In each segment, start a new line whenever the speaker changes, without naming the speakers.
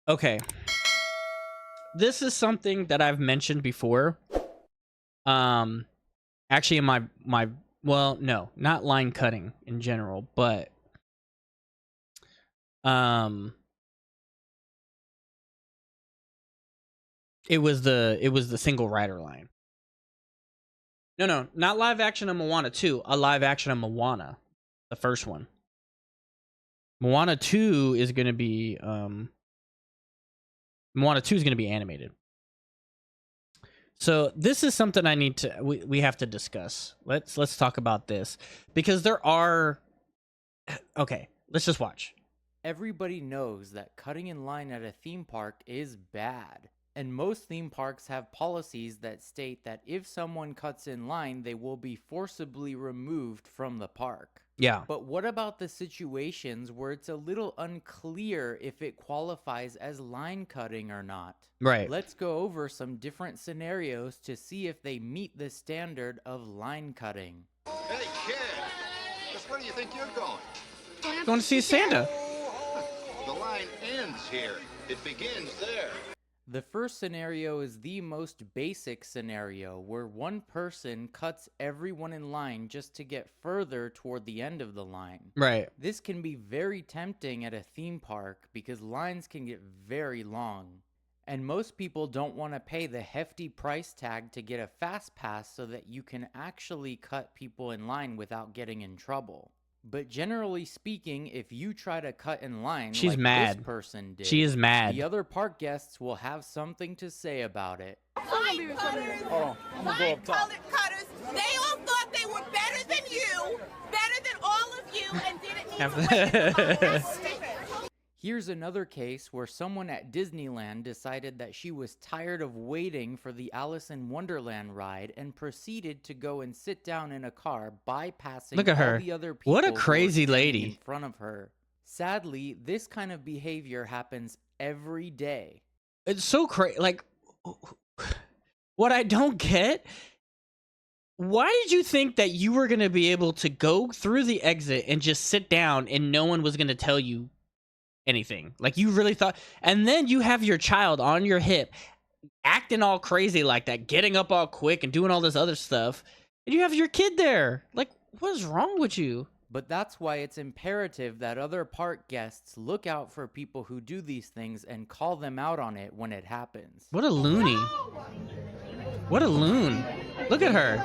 Okay. This is something that I've mentioned before. Actually in my well, no, not line cutting in general, but um it was the single rider line. No, not live action of Moana 2, a live action of Moana, the first one. Moana 2 is going to be Moana 2 is going to be animated. So this is something I need to we have to discuss. Let's talk about this because there are okay, let's just watch.
Everybody knows that cutting in line at a theme park is bad. And most theme parks have policies that state that if someone cuts in line, they will be forcibly removed from the park.
Yeah.
But what about the situations where it's a little unclear if it qualifies as line cutting or not?
Right.
Let's go over some different scenarios to see if they meet the standard of line cutting.
Hey, kid! Just where do you think you're going?
Going to see Santa.
The line ends here. It begins there.
The first scenario is the most basic scenario, where one person cuts everyone in line just to get further toward the end of the line.
Right.
This can be very tempting at a theme park because lines can get very long. And most people don't want to pay the hefty price tag to get a fast pass so that you can actually cut people in line without getting in trouble. But generally speaking, if you try to cut in line
She's
like
mad.
this person did,
She is mad.
the other park guests will have something to say about it.
Line cutters, they all thought they were better than you, better than all of you, and didn't need to wait. That's stupid.
Here's another case where someone at Disneyland decided that she was tired of waiting for the Alice in Wonderland ride and proceeded to go and sit down in a car, bypassing
Look at her.
all the other people
What a
who were
crazy
standing
lady.
in front of her. Sadly, this kind of behavior happens every day.
It's so crazy. Like, what I don't get, why did you think that you were going to be able to go through the exit and just sit down and no one was going to tell you anything? Like, you really thought, and then you have your child on your hip acting all crazy like that, getting up all quick and doing all this other stuff, and you have your kid there. Like, what is wrong with you?
But that's why it's imperative that other park guests look out for people who do these things and call them out on it when it happens.
What a loony. What a loon. Look at her.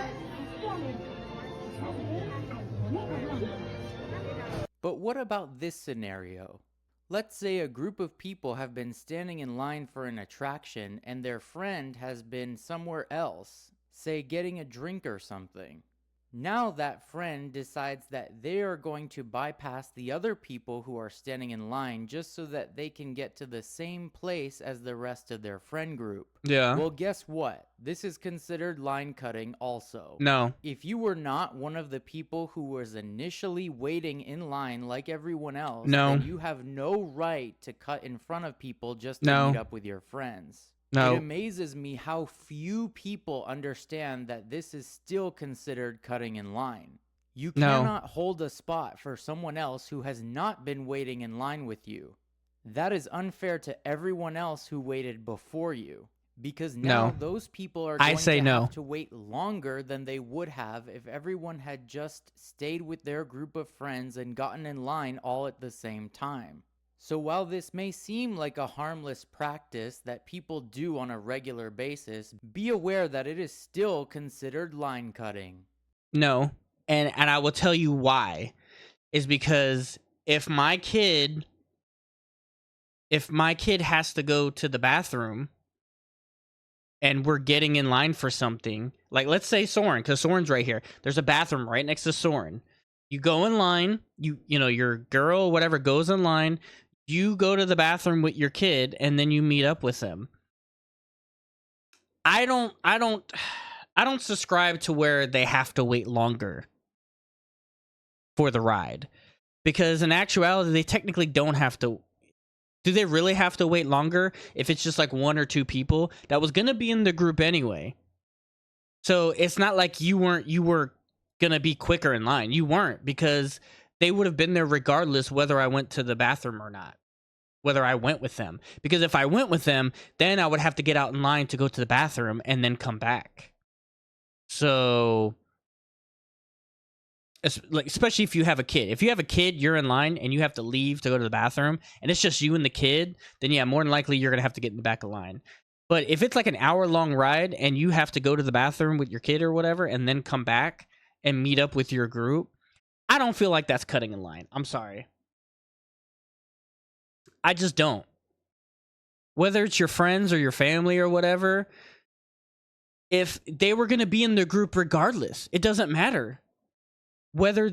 But what about this scenario? Let's say a group of people have been standing in line for an attraction and their friend has been somewhere else, say getting a drink or something. Now that friend decides that they are going to bypass the other people who are standing in line just so that they can get to the same place as the rest of their friend group.
Yeah.
Well, guess what? This is considered line cutting also.
No.
If you were not one of the people who was initially waiting in line like everyone else,
No.
then you have no right to cut in front of people just to
No.
meet up with your friends.
No.
It amazes me how few people understand that this is still considered cutting in line. You
No.
cannot hold a spot for someone else who has not been waiting in line with you. That is unfair to everyone else who waited before you. Because now
No.
those people are
I
going
say
to
no.
have to wait longer than they would have if everyone had just stayed with their group of friends and gotten in line all at the same time. So while this may seem like a harmless practice that people do on a regular basis, be aware that it is still considered line cutting.
No. And I will tell you why. Is because if my kid has to go to the bathroom and we're getting in line for something, like let's say Soren, because Soren's right here. There's a bathroom right next to Soren. You go in line, you know, your girl, whatever, goes in line, you go to the bathroom with your kid, and then you meet up with them. I don't subscribe to where they have to wait longer for the ride. Because in actuality, they technically don't have to. Do they really have to wait longer if it's just like one or two people that was going to be in the group anyway? So it's not like you were going to be quicker in line. You weren't, because they would have been there regardless whether I went to the bathroom or not. whether I went with them. Because if I went with them, then I would have to get out in line to go to the bathroom and then come back. So, especially if you have a kid. If you have a kid, you're in line and you have to leave to go to the bathroom, and it's just you and the kid, then yeah, more than likely you're going to have to get in the back of line. But if it's like an hour-long ride and you have to go to the bathroom with your kid or whatever and then come back and meet up with your group, I don't feel like that's cutting in line. I'm sorry. I just don't. Whether it's your friends or your family or whatever, if they were going to be in the group regardless, it doesn't matter. Whether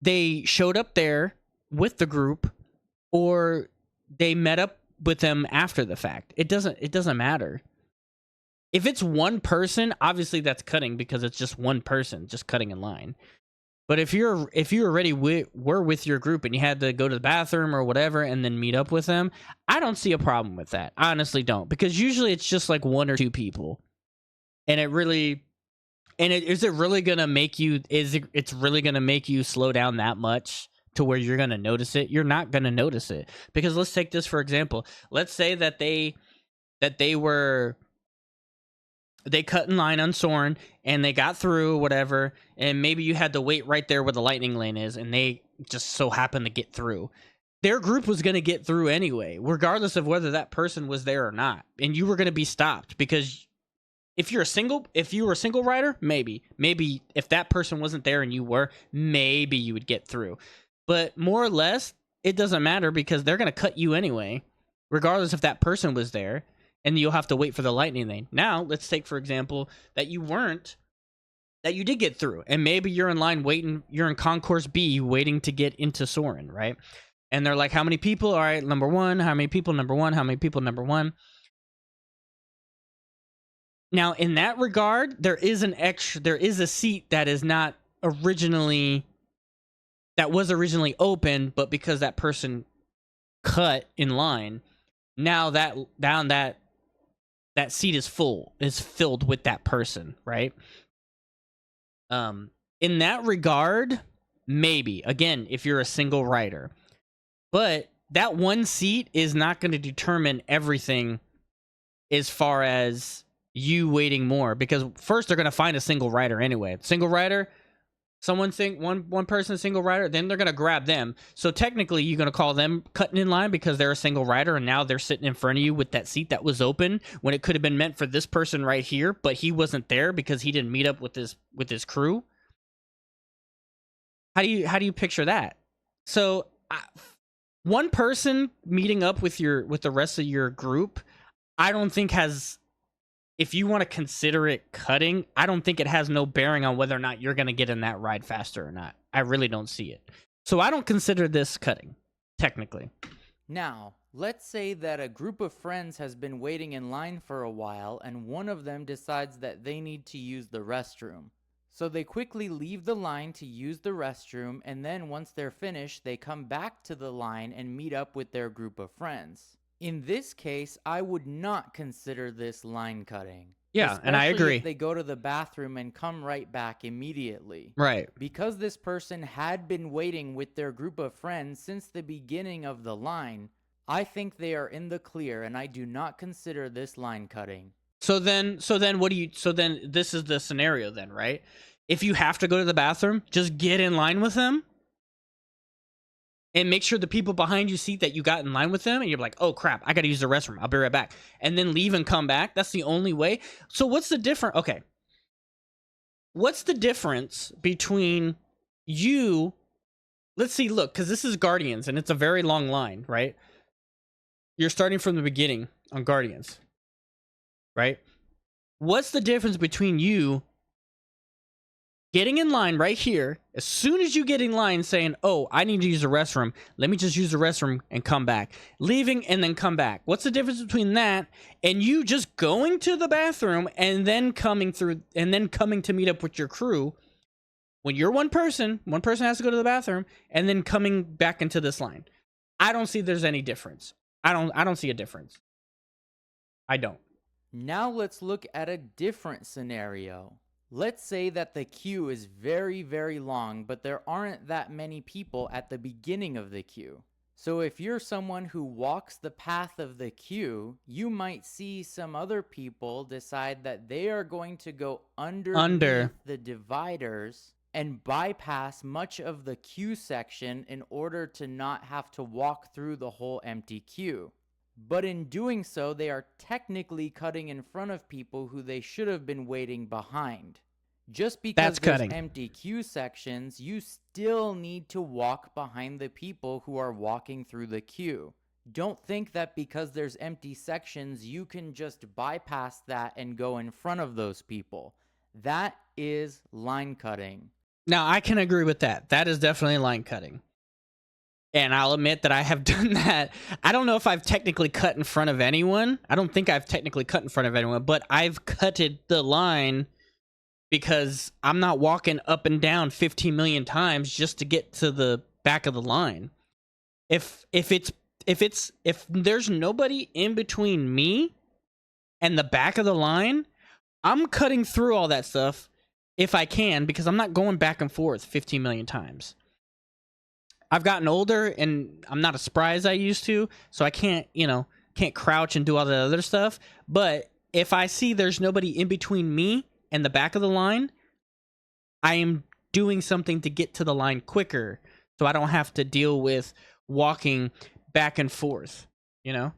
they showed up there with the group or they met up with them after the fact, it doesn't matter. If it's one person, obviously that's cutting because it's just one person just cutting in line. But if you already were with your group and you had to go to the bathroom or whatever and then meet up with them, I don't see a problem with that. I honestly don't, because usually it's just like one or two people, and is it really gonna make you? It's really gonna make you slow down that much to where you're gonna notice it? You're not gonna notice it, because let's take this for example. Let's say that they cut in line on Soren and they got through whatever, and maybe you had to wait right there where the lightning lane is, and they just so happened to get through. Their group was going to get through anyway, regardless of whether that person was there or not, and you were going to be stopped, because if you were a single rider, maybe if that person wasn't there and you were, maybe you would get through. But more or less, it doesn't matter, because they're going to cut you anyway, regardless if that person was there. And you'll have to wait for the lightning lane. Now, let's take, for example, that you did get through. And maybe you're in line waiting, you're in Concourse B waiting to get into Soren, right? And they're like, how many people? All right, number one. How many people? Number one. How many people? Number one. Now, in that regard, there is a seat that was originally open, but because that person cut in line, now that seat is filled with that person, right? In that regard, maybe, again, if you're a single rider. But that one seat is not going to determine everything as far as you waiting more, because first they're going to find a single rider anyway. Single rider, one person single rider, then they're going to grab them. So technically you're going to call them cutting in line because they're a single rider, and now they're sitting in front of you with that seat that was open when it could have been meant for this person right here, but he wasn't there because he didn't meet up with his crew. How do you picture that? So one person meeting up with the rest of your group, I don't think has, if you want to consider it cutting, I don't think it has no bearing on whether or not you're going to get in that ride faster or not. I really don't see it. So I don't consider this cutting, technically.
Now, let's say that a group of friends has been waiting in line for a while, and one of them decides that they need to use the restroom. So they quickly leave the line to use the restroom, and then once they're finished, they come back to the line and meet up with their group of friends. In this case, I would not consider this line cutting.
Yeah, and I agree.
If they go to the bathroom and come right back immediately.
Right.
Because this person had been waiting with their group of friends since the beginning of the line, I think they are in the clear, and I do not consider this line cutting.
So then this is the scenario then, right? If you have to go to the bathroom, just get in line with them. And make sure the people behind you see that you got in line with them, and you're like, oh crap, I gotta use the restroom, I'll be right back. And then leave and come back. That's the only way. So what's the difference? Okay. What's the difference between you? Let's see, look, because this is Guardians, and it's a very long line, right? You're starting from the beginning on Guardians, right? What's the difference between you getting in line right here, as soon as you get in line saying, oh, I need to use the restroom, let me just use the restroom and come back, leaving and then come back? What's the difference between that and you just going to the bathroom and then coming to meet up with your crew? When you're one person has to go to the bathroom and then coming back into this line. I don't see there's any difference. I don't see a difference. I don't.
Now let's look at a different scenario. Let's say that the queue is very, very long, but there aren't that many people at the beginning of the queue. So if you're someone who walks the path of the queue, you might see some other people decide that they are going to go underneath the dividers and bypass much of the queue section in order to not have to walk through the whole empty queue. But in doing so, they are technically cutting in front of people who they should have been waiting behind. Just because there's empty queue sections, you still need to walk behind the people who are walking through the queue. Don't think that because there's empty sections, you can just bypass that and go in front of those people. That is line cutting.
Now, I can agree with that. That is definitely line cutting. And I'll admit that I have done that. I don't know if I've technically cut in front of anyone. I don't think I've technically cut in front of anyone, but I've cutted the line because I'm not walking up and down 15 million times just to get to the back of the line. If there's nobody in between me and the back of the line, I'm cutting through all that stuff if I can, because I'm not going back and forth 15 million times. I've gotten older and I'm not as spry as I used to, so I can't crouch and do all the other stuff. But if I see there's nobody in between me and the back of the line, I am doing something to get to the line quicker so I don't have to deal with walking back and forth,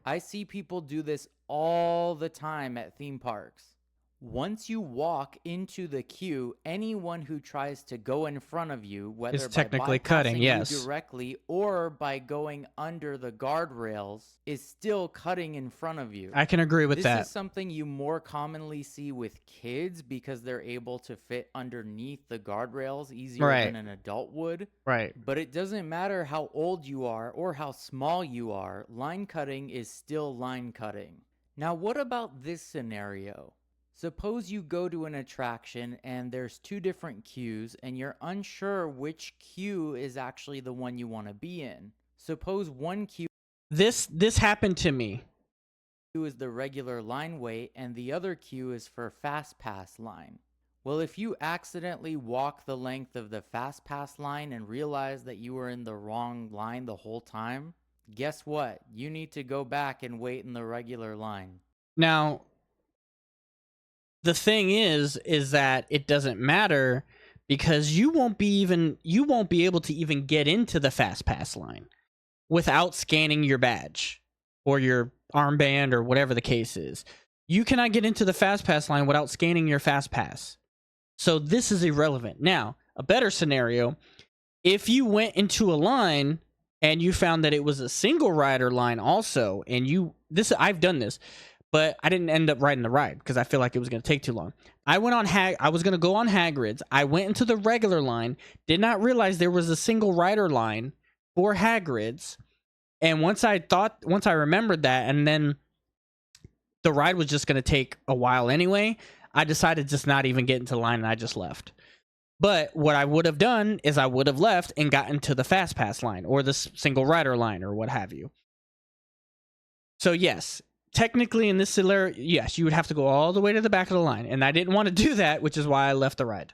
I see people do this all the time at theme parks. Once you walk into the queue, anyone who tries to go in front of you, whether
it's
by
technically
bypassing
cutting, yes,
you directly or by going under the guardrails, is still cutting in front of you.
I can agree with that.
This is something you more commonly see with kids because they're able to fit underneath the guardrails easier than an adult would.
Right.
But it doesn't matter how old you are or how small you are, line cutting is still line cutting. Now, what about this scenario? Suppose you go to an attraction and there's two different queues and you're unsure which queue is actually the one you want to be in. Suppose one queue
This happened to me.
is the regular line wait and the other queue is for fast pass line. Well, if you accidentally walk the length of the fast pass line and realize that you were in the wrong line the whole time, guess what? You need to go back and wait in the regular line.
Now, the thing is that it doesn't matter because you won't be able to even get into the fast pass line without scanning your badge or your armband or whatever the case is. You cannot get into the fast pass line without scanning your fast pass. So this is irrelevant. Now, a better scenario, if you went into a line and you found that it was a single rider line also, and I've done this, but I didn't end up riding the ride because I feel like it was going to take too long. I was going to go on Hagrid's. I went into the regular line, did not realize there was a single rider line for Hagrid's. And once I remembered that, and then the ride was just going to take a while anyway, I decided just not even get into the line and I just left. But what I would have done is I would have left and got into the fast pass line or the single rider line or what have you. So yes, technically in this scenario, yes, you would have to go all the way to the back of the line. And I didn't want to do that, which is why I left the ride.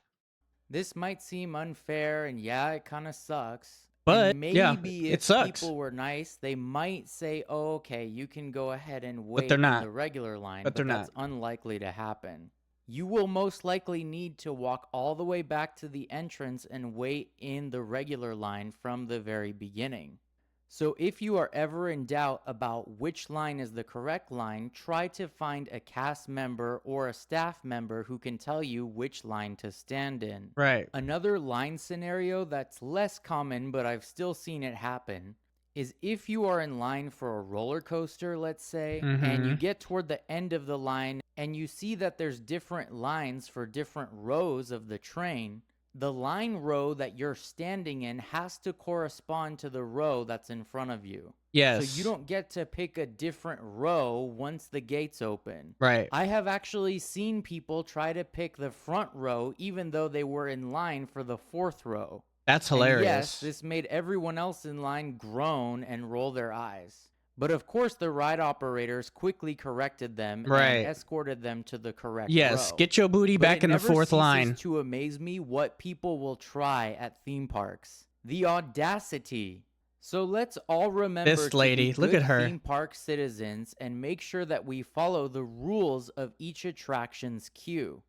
This might seem unfair, and yeah, it kind of sucks.
But
and maybe
yeah,
if
it sucks.
people were nice, they might say, oh, okay, you can go ahead and wait
they're
in
not.
the regular line.
But they're
that's
not.
unlikely to happen. You will most likely need to walk all the way back to the entrance and wait in the regular line from the very beginning. So if you are ever in doubt about which line is the correct line, try to find a cast member or a staff member who can tell you which line to stand in.
Right.
Another line scenario that's less common, but I've still seen it happen, is if you are in line for a roller coaster, let's say, and you get toward the end of the line and you see that there's different lines for different rows of the train, the line row that you're standing in has to correspond to the row that's in front of you.
Yes.
So you don't get to pick a different row once the gates open.
Right.
I have actually seen people try to pick the front row even though they were in line for the fourth row.
That's
And
hilarious.
yes, this made everyone else in line groan and roll their eyes. But of course, the ride operators quickly corrected them and escorted them to the correct row.
Get your booty back in the fourth line.
It never ceases to amaze me what people will try at theme parks. The audacity. So let's all remember
This
to
lady,
be
look
good
at her.
theme park citizens and make sure that we follow the rules of each attraction's queue.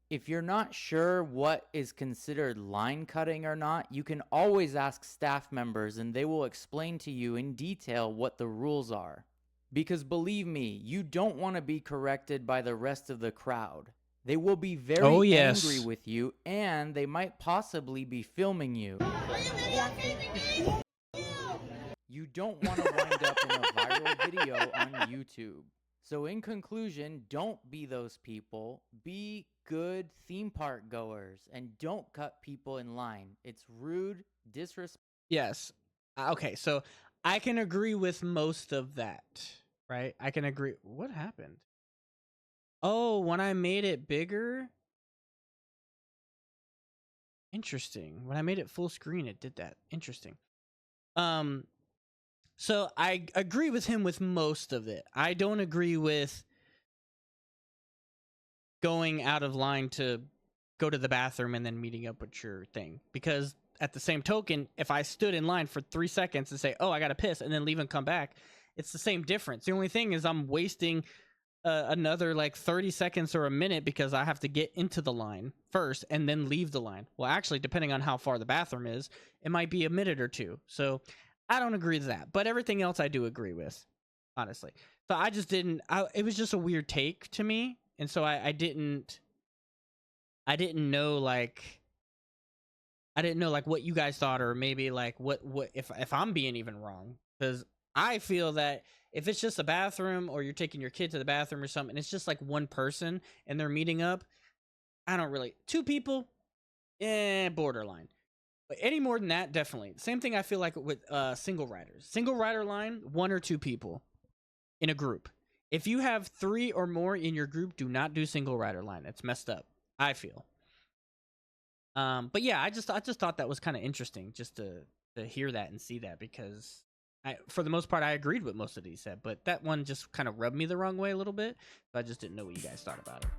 If you're not sure what is considered line cutting or not, you can always ask staff members and they will explain to you in detail what the rules are. Because believe me, you don't want to be corrected by the rest of the crowd. They will be very
Oh, yes.
angry with you and they might possibly be filming you. You don't want to wind up in a viral video on YouTube. So in conclusion, don't be those people. Be good theme park goers and don't cut people in line. It's rude, disrespectful.
Yes. Okay, so I can agree with most of that, right? I can agree. What happened? Oh, when I made it bigger? Interesting. When I made it full screen, it did that. Interesting. So I agree with him with most of it. I don't agree with going out of line to go to the bathroom and then meeting up with your thing. Because at the same token, if I stood in line for 3 seconds and say, oh, I got to piss, and then leave and come back, it's the same difference. The only thing is I'm wasting another like 30 seconds or a minute because I have to get into the line first and then leave the line. Well, actually, depending on how far the bathroom is, it might be a minute or two. So I don't agree with that. But everything else I do agree with, honestly. So I just didn't, it was just a weird take to me. And so I didn't know like what you guys thought, or maybe like what if I'm being even wrong, because I feel that if it's just a bathroom or you're taking your kid to the bathroom or something, it's just like one person and they're meeting up. I don't really, 2 people, borderline. But any more than that, definitely. Same thing I feel like with single riders. Single rider line, 1 or 2 people in a group. If you have 3 or more in your group, do not do single rider line. It's messed up, I feel. But yeah, I just thought that was kind of interesting just to hear that and see that, because for the most part I agreed with most of these said, but that one just kind of rubbed me the wrong way a little bit. So I just didn't know what you guys thought about it.